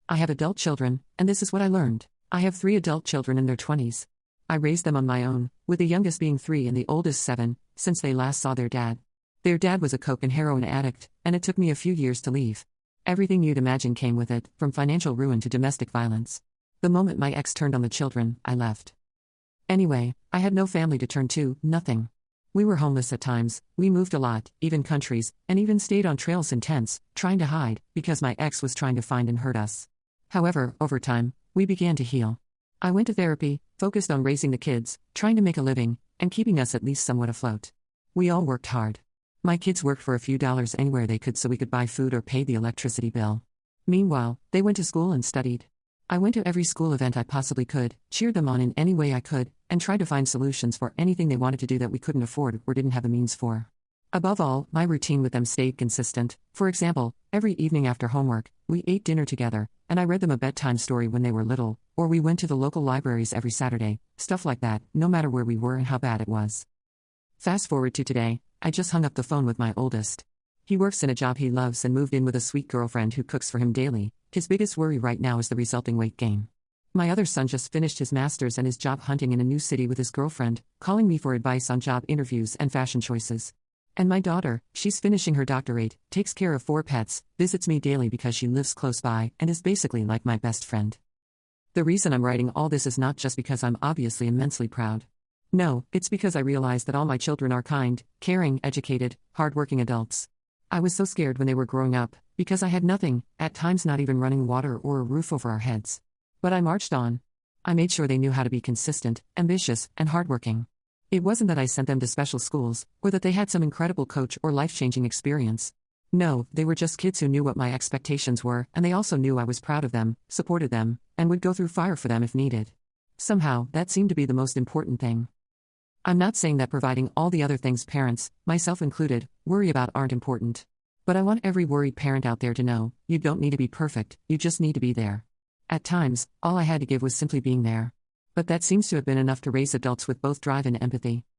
I have adult children, and this is what I learned. I have 3 adult children in their 20s. I raised them on my own, with the youngest being 3 and the oldest 7, since they last saw their dad. Their dad was a coke and heroin addict, and it took me a few years to leave. Everything you'd imagine came with it, from financial ruin to domestic violence. The moment my ex turned on the children, I left. Anyway, I had no family to turn to, nothing. We were homeless at times, we moved a lot, even countries, and even stayed on trails in tents, trying to hide, because my ex was trying to find and hurt us. However, over time, we began to heal. I went to therapy, focused on raising the kids, trying to make a living, and keeping us at least somewhat afloat. We all worked hard. My kids worked for a few dollars anywhere they could so we could buy food or pay the electricity bill. Meanwhile, they went to school and studied. I went to every school event I possibly could, cheered them on in any way I could, and tried to find solutions for anything they wanted to do that we couldn't afford or didn't have the means for. Above all, my routine with them stayed consistent. For example, every evening after homework, we ate dinner together, and I read them a bedtime story when they were little, or we went to the local libraries every Saturday, stuff like that, no matter where we were and how bad it was. Fast forward to today, I just hung up the phone with my oldest. He works in a job he loves and moved in with a sweet girlfriend who cooks for him daily. His biggest worry right now is the resulting weight gain. My other son just finished his master's and is job hunting in a new city with his girlfriend, calling me for advice on job interviews and fashion choices. And my daughter, she's finishing her doctorate, takes care of 4 pets, visits me daily because she lives close by, and is basically like my best friend. The reason I'm writing all this is not just because I'm obviously immensely proud. No, it's because I realize that all my children are kind, caring, educated, hardworking adults. I was so scared when they were growing up, because I had nothing, at times not even running water or a roof over our heads. But I marched on. I made sure they knew how to be consistent, ambitious, and hardworking. It wasn't that I sent them to special schools, or that they had some incredible coach or life-changing experience. No, they were just kids who knew what my expectations were, and they also knew I was proud of them, supported them, and would go through fire for them if needed. Somehow, that seemed to be the most important thing. I'm not saying that providing all the other things parents, myself included, worry about aren't important. But I want every worried parent out there to know, you don't need to be perfect, you just need to be there. At times, all I had to give was simply being there. But that seems to have been enough to raise adults with both drive and empathy.